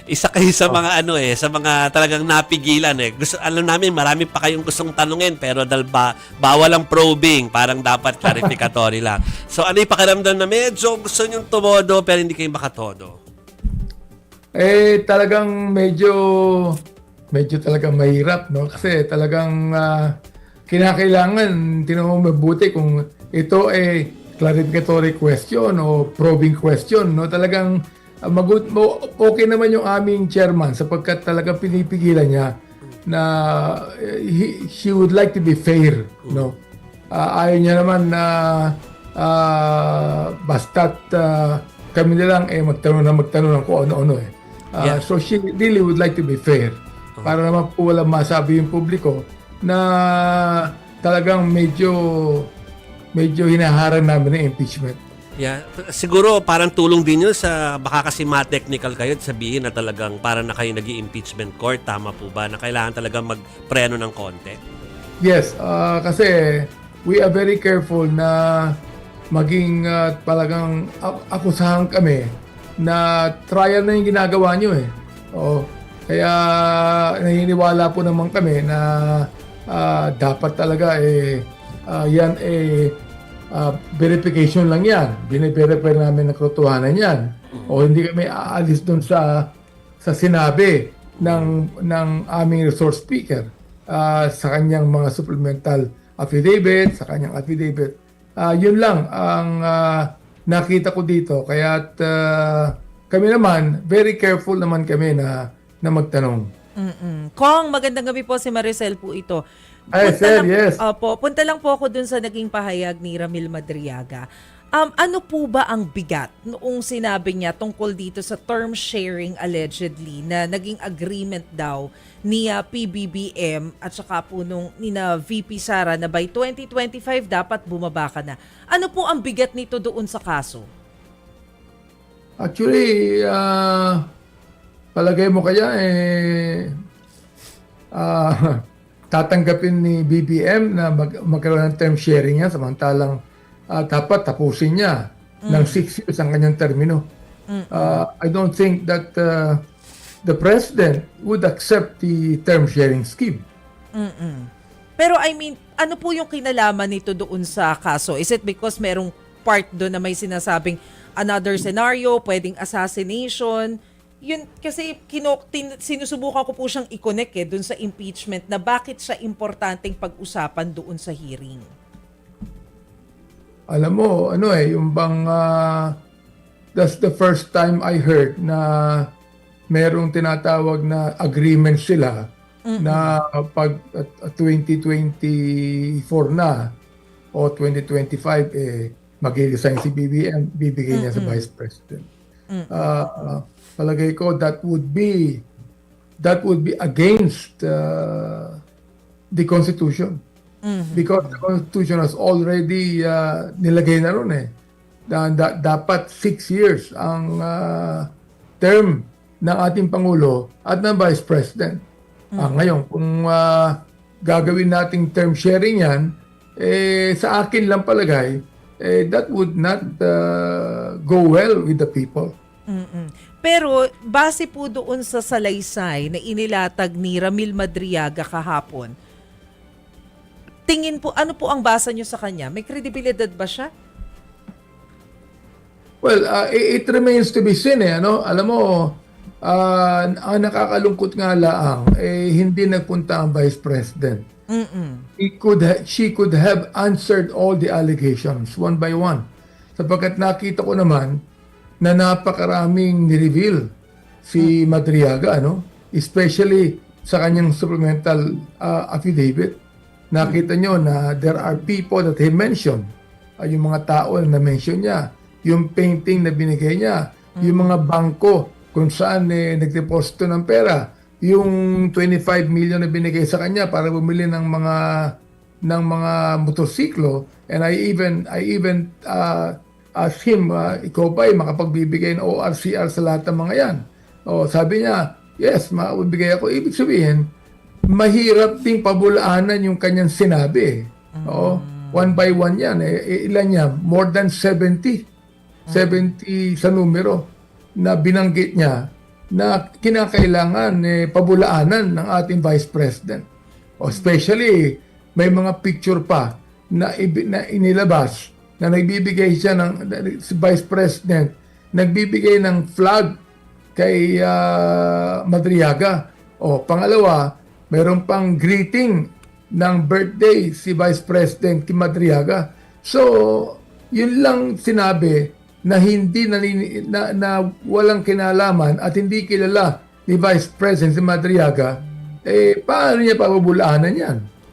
isa kayo sa mga sa mga talagang napigilan Gusto, alam namin marami pa kayong gustong tanungin pero dahil bawal ang probing, parang dapat clarificatory lang. So ano yung pakiramdam na medyo gusto nyong tumodo pero hindi kayo makatodo? Talagang medyo talagang mahirap, no? Kasi talagang kinakailangan tinan mo mabuti kung ito clarificatory question o probing question, no? Talagang okay naman yung aming chairman sapagkat talagang pinipigilan niya na she would like to be fair, no? Ayaw niya naman na basta't kami na lang magtanong ng kung ano-ano So she really would like to be fair para naman po walang masabi yung publiko na talagang medyo hinaharang namin ng impeachment. Yeah, siguro parang tulong din yun sa baka kasi ma-technical kayo at sabihin na talagang parang na kayo nag-i-impeachment court, tama po ba na kailangan talagang magpreno ng konti? Yes, kasi we are very careful na maging talagang akusahan kami na trial na yung ginagawa nyo kaya naniniwala po naman kami na dapat talaga yan verification lang yan. Bine-verify namin na katotohanan yan. O hindi kami aalis doon sa sinabi ng aming resource speaker sa kanyang mga supplemental affidavit, sa kanyang affidavit. Yun lang ang nakita ko dito. Kaya kami naman, very careful naman kami na magtanong. Kong, magandang gabi po, si Maricel po ito. Ay, sir, yes. Punta lang po ako dun sa naging pahayag ni Ramil Madriaga. Ano po ba ang bigat noong sinabi niya tungkol dito sa term sharing allegedly na naging agreement daw ni PBBM at saka po ni VP Sara na by 2025 dapat bumaba ka na. Ano po ang bigat nito doon sa kaso? Actually, palagay mo kaya tatanggapin ni BBM na magkaroon ng term sharing niya samantalang dapat tapusin niya ng 6 years ang kanyang termino. I don't think that the president would accept the term sharing scheme. Pero I mean, ano po yung kinalaman nito doon sa kaso? Is it because merong part doon na may sinasabing another scenario, pwedeng assassination? Yun, kasi sinusubukan ko po siyang i-connect doon sa impeachment na bakit siya importanteng pag-usapan doon sa hearing. Alam mo, yung bang that's the first time I heard na merong tinatawag na agreement sila na pag 2024 na o 2025 mag-resign si BBM, bibigay niya sa Vice President. Palagay ko that would be against the Constitution. Because the Constitution has already nilagay na ron dapat 6 years ang term ng ating Pangulo at ng Vice President. Ngayon, kung gagawin nating term sharing yan, sa akin lang palagay, that would not go well with the people. Pero base po doon sa salaysay na inilatag ni Ramil Madriaga kahapon, tingin po, ano po ang basa nyo sa kanya? May kredibilidad ba siya? Well, it remains to be seen Alam mo, ang nakakalungkot nga laang, hindi nagpunta ang Vice President. She could have answered all the allegations one by one. Sapagkat nakita ko naman na napakaraming ni-reveal si Madriaga, especially sa kanyang supplemental affidavit. Nakita nyo na there are people that he mentioned. Yung mga tao na mention niya, yung painting na binigay niya, yung mga bangko kung saan nagdeposito ng pera, yung 25 million na binigay sa kanya para bumili ng mga motorsiklo, and I even asked him, ikaw ba ay makapagbibigay ng ORCR sa lahat ng mga yan? Sabi niya, yes, magbibigay ako. Ibig sabihin, mahirap ding pabulaanan yung kanyang sinabi. One by one yan. Ilan niya? More than 70 sa numero na binanggit niya na kinakailangan pabulaanan ng ating Vice President. O especially, may mga picture pa na inilabas na nagbibigay siya si Vice President, nagbibigay ng flag kay Madriaga. O pangalawa, mayroon pang greeting ng birthday si Vice President kay Madriaga. So, yun lang sinabi na hindi na walang kinalaman at hindi kilala ni Vice President si Madriaga, paano niya pabubulaanan yan?